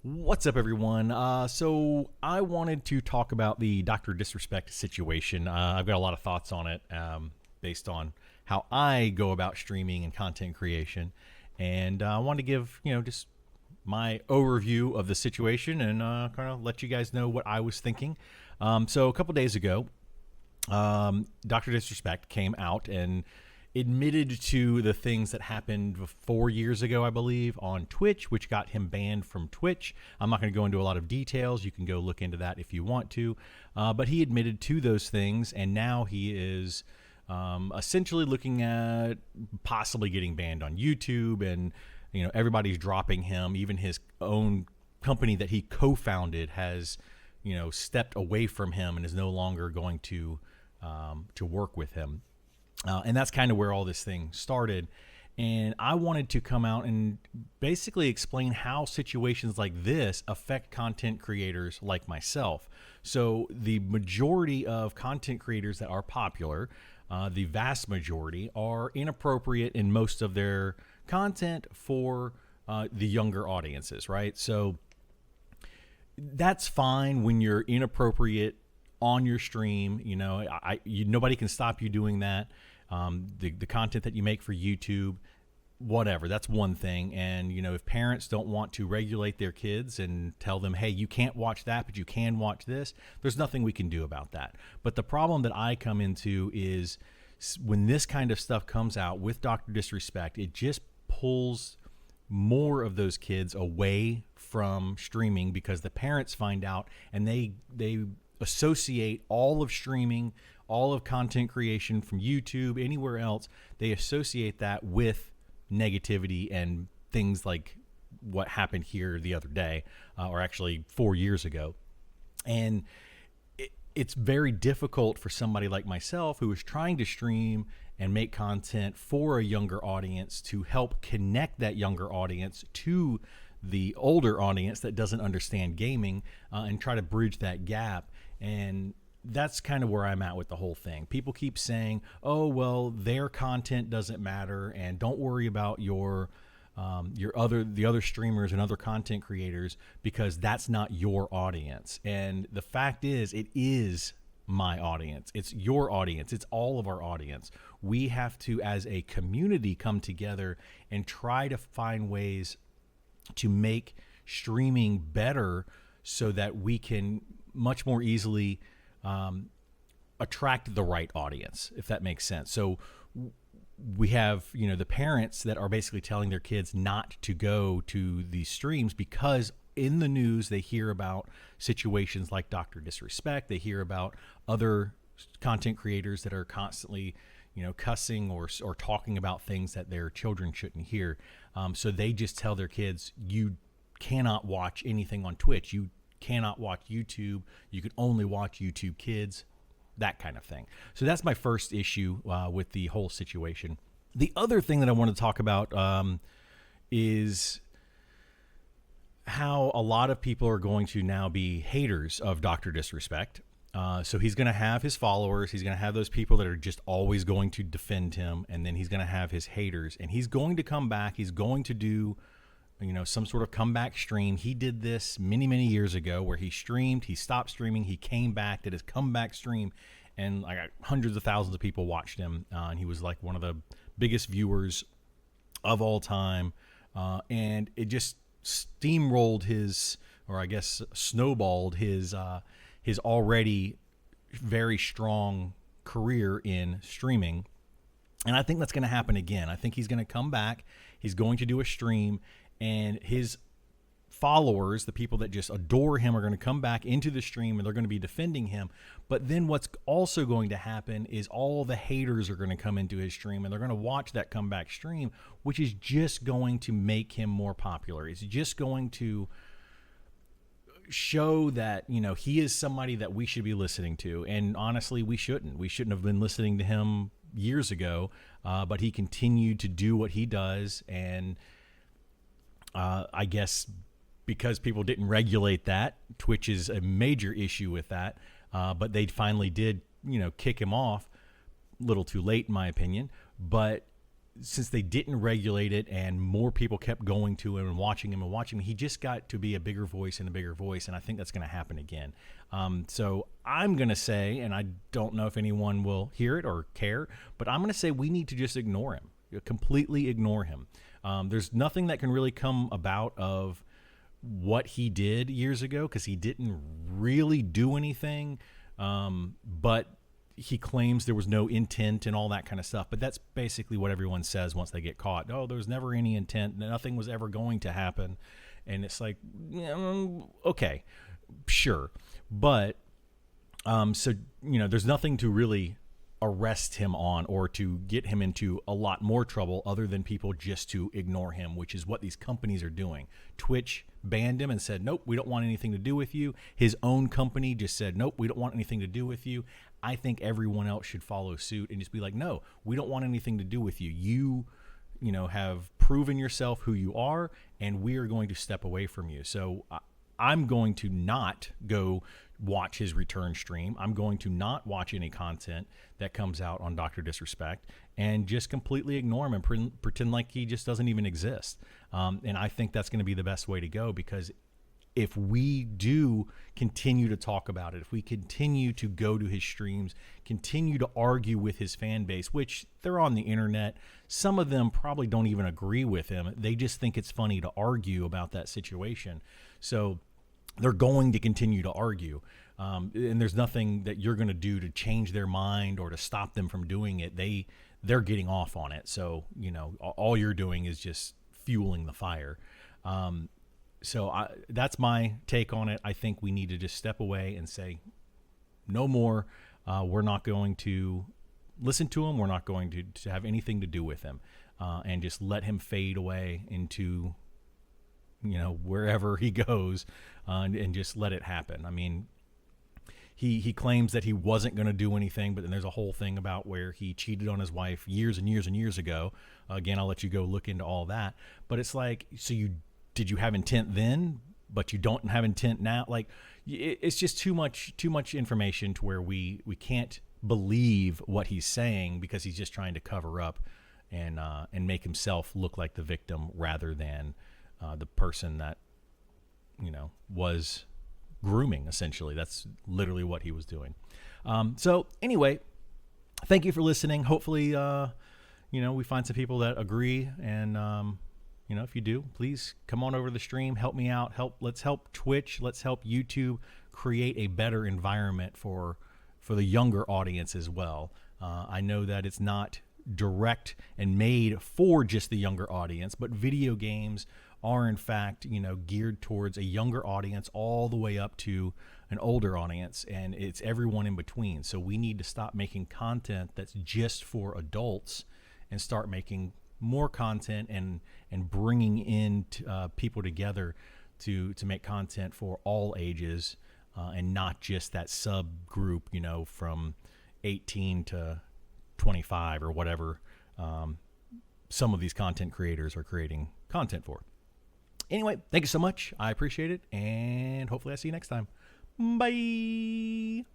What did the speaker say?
What's up, everyone? So I wanted to talk about the Dr. Disrespect situation. I've got a lot of thoughts on it based on how I go about streaming and content creation. And I wanted to give, just my overview of the situation and kind of let you guys know what I was thinking. So a couple days ago, Dr. Disrespect came out and admitted to the things that happened 4 years ago, I believe, on Twitch, which got him banned from Twitch. I'm not going to go into a lot of details. You can go look into that if you want to. But he admitted to those things, and now he is essentially looking at possibly getting banned on YouTube, and everybody's dropping him. Even his own company that he co-founded has stepped away from him and is no longer going to work with him. And that's kind of where all this thing started. And I wanted to come out and basically explain how situations like this affect content creators like myself. So the majority of content creators that are popular, the vast majority, are inappropriate in most of their content for the younger audiences, right? So that's fine when you're inappropriate on your stream. Nobody can stop you doing that. The content that you make for YouTube, whatever, that's one thing. And if parents don't want to regulate their kids and tell them, hey, you can't watch that, but you can watch this, there's nothing we can do about that. But the problem that I come into is when this kind of stuff comes out with Dr. Disrespect, it just pulls more of those kids away from streaming, because the parents find out and they associate all of streaming, all of content creation from YouTube, anywhere else, they associate that with negativity and things like what happened here the other day, or actually 4 years ago. And it's very difficult for somebody like myself who is trying to stream and make content for a younger audience to help connect that younger audience to the older audience that doesn't understand gaming, and try to bridge that gap. And that's kind of where I'm at with the whole thing. People keep saying, oh, well, their content doesn't matter, and don't worry about the other streamers and other content creators, because that's not your audience. And the fact is, it is my audience. It's your audience. It's all of our audience. We have to, as a community, come together and try to find ways to make streaming better so that we can much more easily attract the right audience, if that makes sense. So we have, the parents that are basically telling their kids not to go to these streams because in the news they hear about situations like Dr. Disrespect. They hear about other content creators that are constantly, cussing or talking about things that their children shouldn't hear. So they just tell their kids, you cannot watch anything on Twitch. You cannot watch YouTube. You can only watch YouTube Kids, that kind of thing. So that's my first issue with the whole situation. The other thing that I want to talk about is how a lot of people are going to now be haters of Dr. Disrespect. So he's going to have his followers. He's going to have those people that are just always going to defend him. And then he's going to have his haters. And he's going to come back. He's going to do some sort of comeback stream. He did this many, many years ago where he streamed, he stopped streaming, he came back, did his comeback stream, and like hundreds of thousands of people watched him. And he was like one of the biggest viewers of all time. And it just steamrolled his, or I guess snowballed his already very strong career in streaming. And I think that's going to happen again. I think he's going to come back. He's going to do a stream, and his followers, the people that just adore him, are going to come back into the stream and they're going to be defending him. But then what's also going to happen is all the haters are going to come into his stream and they're going to watch that comeback stream, which is just going to make him more popular. It's just going to show that, he is somebody that we should be listening to. And honestly, we shouldn't. We shouldn't have been listening to him years ago, but he continued to do what he does. And I guess because people didn't regulate that, Twitch is a major issue with that. But they finally did, kick him off. A little too late, in my opinion. But since they didn't regulate it and more people kept going to him and watching him, he just got to be a bigger voice and a bigger voice. And I think that's going to happen again. So I'm going to say, and I don't know if anyone will hear it or care, but I'm going to say we need to just ignore him, completely ignore him. There's nothing that can really come about of what he did years ago because he didn't really do anything. But he claims there was no intent and all that kind of stuff. But that's basically what everyone says once they get caught. Oh, there was never any intent. Nothing was ever going to happen. And it's like, okay, sure. But so, there's nothing to really arrest him on or to get him into a lot more trouble other than people just to ignore him, which is what these companies are doing. Twitch banned him and said, nope, we don't want anything to do with you. His own company just said, nope, we don't want anything to do with you. I think everyone else should follow suit and just be like, no, we don't want anything to do with you. You have proven yourself who you are, and we are going to step away from you. So I'm going to not go watch his return stream. I'm going to not watch any content that comes out on Dr. Disrespect and just completely ignore him and pretend like he just doesn't even exist. And I think that's going to be the best way to go, because if we do continue to talk about it, if we continue to go to his streams, continue to argue with his fan base, which they're on the internet, some of them probably don't even agree with him. They just think it's funny to argue about that situation. So they're going to continue to argue. And there's nothing that you're going to do to change their mind or to stop them from doing it. They're getting off on it. So, all you're doing is just fueling the fire. So that's my take on it. I think we need to just step away and say, no more. We're not going to listen to him. We're not going to have anything to do with him, and just let him fade away into, wherever he goes, and just let it happen. I mean, he claims that he wasn't going to do anything, but then there's a whole thing about where he cheated on his wife years and years and years ago. Again, I'll let you go look into all that. But it's like, so did you have intent then, but you don't have intent now? Like, it's just too much information to where we can't believe what he's saying, because he's just trying to cover up and make himself look like the victim rather than the person that, was grooming, essentially. That's literally what he was doing. So anyway, thank you for listening. Hopefully, we find some people that agree, and, if you do, please come on over to the stream, help me out, let's help Twitch, let's help YouTube create a better environment for the younger audience as well. I know that it's not direct and made for just the younger audience, but video games are in fact, geared towards a younger audience all the way up to an older audience, and it's everyone in between. So we need to stop making content that's just for adults and start making more content and bringing in people together to make content for all ages, and not just that subgroup, from 18 to 25 or whatever some of these content creators are creating content for. Anyway, thank you so much. I appreciate it, and hopefully I see you next time. Bye.